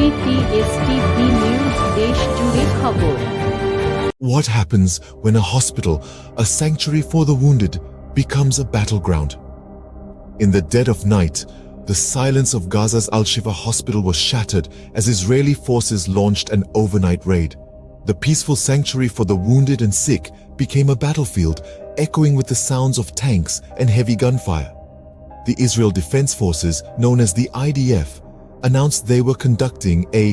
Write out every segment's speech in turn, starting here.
PTS-TV news দেশ জুড়ে খবর। What happens when a hospital, a sanctuary for the wounded, becomes a battleground? In the dead of night, the silence of Gaza's al-Shifa hospital was shattered as Israeli forces launched an overnight raid. The peaceful sanctuary for the wounded and sick became a battlefield, echoing with the sounds of tanks and heavy gunfire. The Israel Defense Forces, known as the IDF, announced they were conducting a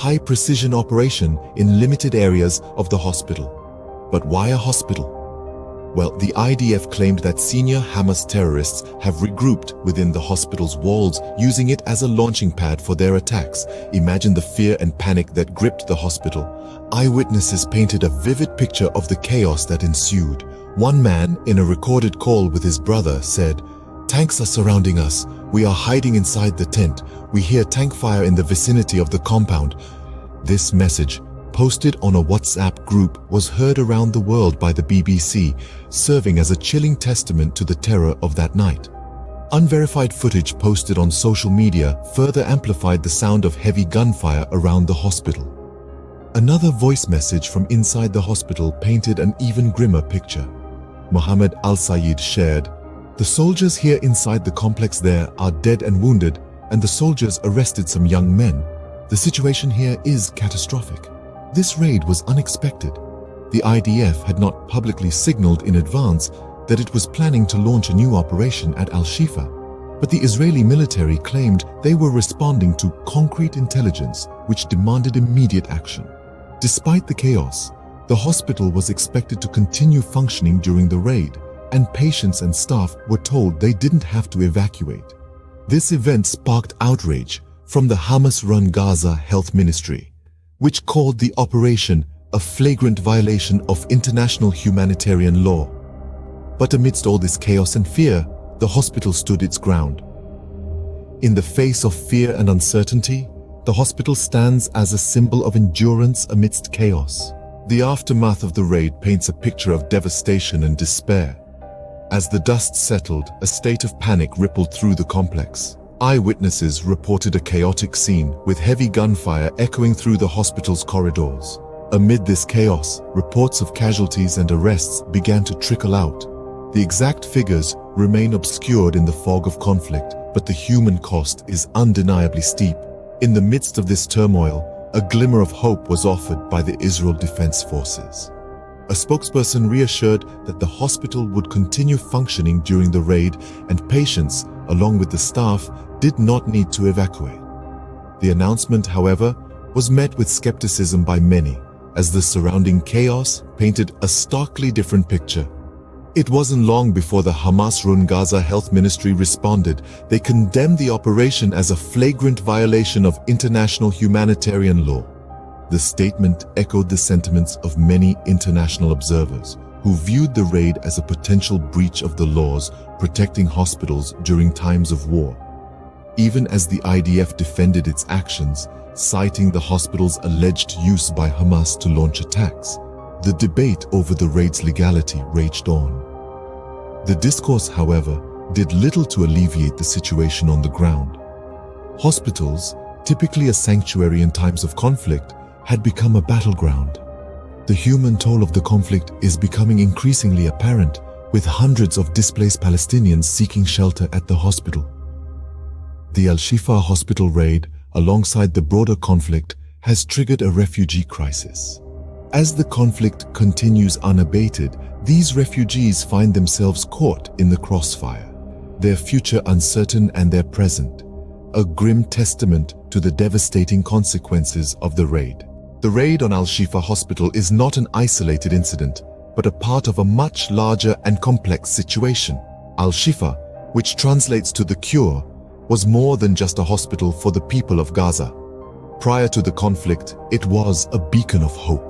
high-precision operation in limited areas of the hospital. But why a hospital? Well, the IDF claimed that senior Hamas terrorists have regrouped within the hospital's walls, using it as a launching pad for their attacks. Imagine the fear and panic that gripped the hospital. Eyewitnesses painted a vivid picture of the chaos that ensued. One man, in a recorded call with his brother, said, "Tanks are surrounding us. We are hiding inside the tent. We hear tank fire in the vicinity of the compound." This message, posted on a WhatsApp group, was heard around the world by the BBC, serving as a chilling testament to the terror of that night. Unverified footage posted on social media further amplified the sound of heavy gunfire around the hospital. Another voice message from inside the hospital painted an even grimmer picture. Muhammad Al-Sayyid shared, "The soldiers here inside the complex there are dead and wounded, and the soldiers arrested some young men. The situation here is catastrophic." This raid was unexpected. The IDF had not publicly signaled in advance that it was planning to launch a new operation at al-Shifa, but the Israeli military claimed they were responding to concrete intelligence which demanded immediate action. Despite the chaos, the hospital was expected to continue functioning during the raid, and patients and staff were told they didn't have to evacuate. This event sparked outrage from the Hamas-run Gaza Health Ministry, which called the operation a flagrant violation of international humanitarian law. But amidst all this chaos and fear, the hospital stood its ground. In the face of fear and uncertainty, the hospital stands as a symbol of endurance amidst chaos. The aftermath of the raid paints a picture of devastation and despair. As the dust settled, a state of panic rippled through the complex. Eyewitnesses reported a chaotic scene, with heavy gunfire echoing through the hospital's corridors. Amid this chaos, reports of casualties and arrests began to trickle out. The exact figures remain obscured in the fog of conflict, but the human cost is undeniably steep. In the midst of this turmoil, a glimmer of hope was offered by the Israel Defense Forces. A spokesperson reassured that the hospital would continue functioning during the raid, and patients, along with the staff, did not need to evacuate. The announcement, however, was met with skepticism by many, as the surrounding chaos painted a starkly different picture. It wasn't long before the Hamas-run Gaza Health Ministry responded. They condemned the operation as a flagrant violation of international humanitarian law. The statement echoed the sentiments of many international observers, who viewed the raid as a potential breach of the laws protecting hospitals during times of war. Even as the IDF defended its actions, citing the hospital's alleged use by Hamas to launch attacks, the debate over the raid's legality raged on. The discourse, however, did little to alleviate the situation on the ground. Hospitals, typically a sanctuary in times of conflict, had become a battleground. The human toll of the conflict is becoming increasingly apparent, with hundreds of displaced Palestinians seeking shelter at the hospital. The al-Shifa hospital raid, alongside the broader conflict, has triggered a refugee crisis. As the conflict continues unabated, these refugees find themselves caught in the crossfire, their future uncertain and their present, a grim testament to the devastating consequences of the raid. The raid on al-Shifa hospital is not an isolated incident, but a part of a much larger and complex situation. Al-Shifa, which translates to the cure, was more than just a hospital for the people of Gaza. Prior to the conflict, it was a beacon of hope,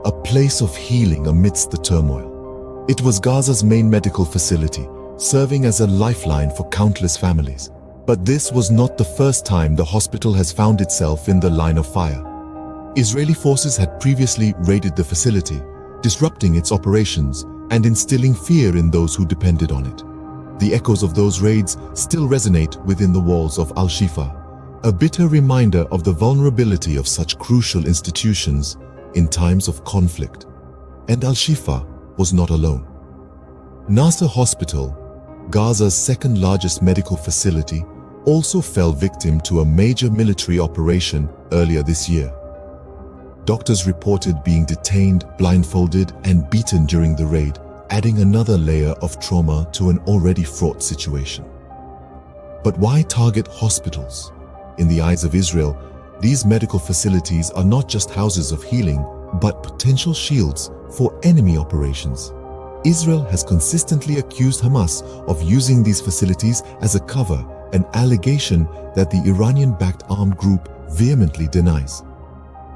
a place of healing amidst the turmoil. It was Gaza's main medical facility, serving as a lifeline for countless families. But this was not the first time the hospital has found itself in the line of fire. Israeli forces had previously raided the facility, disrupting its operations and instilling fear in those who depended on it. The echoes of those raids still resonate within the walls of al-Shifa, a bitter reminder of the vulnerability of such crucial institutions in times of conflict. And al-Shifa was not alone. Nasser Hospital, Gaza's second largest medical facility, also fell victim to a major military operation earlier this year. Doctors reported being detained, blindfolded, and beaten during the raid, adding another layer of trauma to an already fraught situation. But why target hospitals? In the eyes of Israel, these medical facilities are not just houses of healing, but potential shields for enemy operations. Israel has consistently accused Hamas of using these facilities as a cover, an allegation that the Iranian-backed armed group vehemently denies.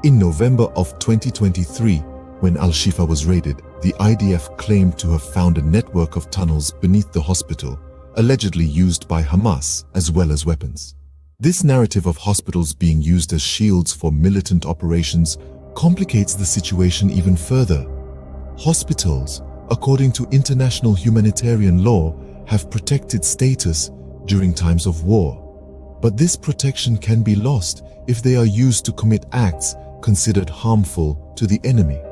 In November of 2023, when al-Shifa was raided, the IDF claimed to have found a network of tunnels beneath the hospital, allegedly used by Hamas as well as weapons. This narrative of hospitals being used as shields for militant operations complicates the situation even further. Hospitals, according to international humanitarian law, have protected status during times of war. But this protection can be lost if they are used to commit acts considered harmful to the enemy.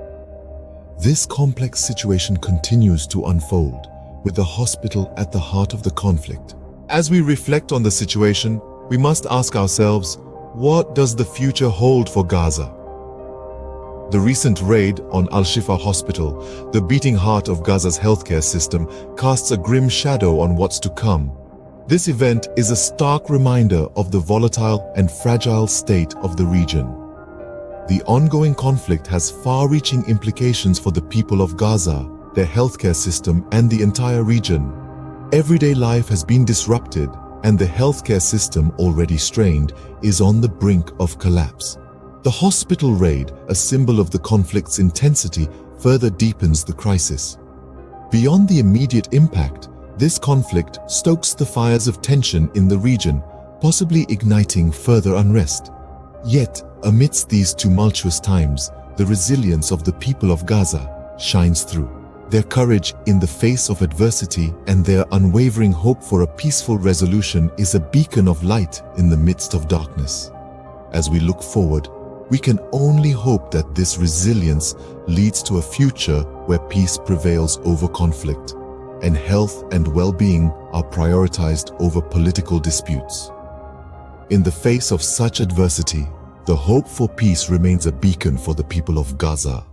This complex situation continues to unfold, with the hospital at the heart of the conflict. As we reflect on the situation, we must ask ourselves, what does the future hold for Gaza? The recent raid on al-Shifa Hospital, the beating heart of Gaza's healthcare system, casts a grim shadow on what's to come. This event is a stark reminder of the volatile and fragile state of the region. The ongoing conflict has far-reaching implications for the people of Gaza, their healthcare system, and the entire region. Everyday life has been disrupted, and the healthcare system, already strained, is on the brink of collapse. The hospital raid, a symbol of the conflict's intensity, further deepens the crisis. Beyond the immediate impact, this conflict stokes the fires of tension in the region, possibly igniting further unrest. Yet, amidst these tumultuous times, the resilience of the people of Gaza shines through. Their courage in the face of adversity and their unwavering hope for a peaceful resolution is a beacon of light in the midst of darkness. As we look forward, we can only hope that this resilience leads to a future where peace prevails over conflict, and health and well-being are prioritized over political disputes. In the face of such adversity, the hope for peace remains a beacon for the people of Gaza.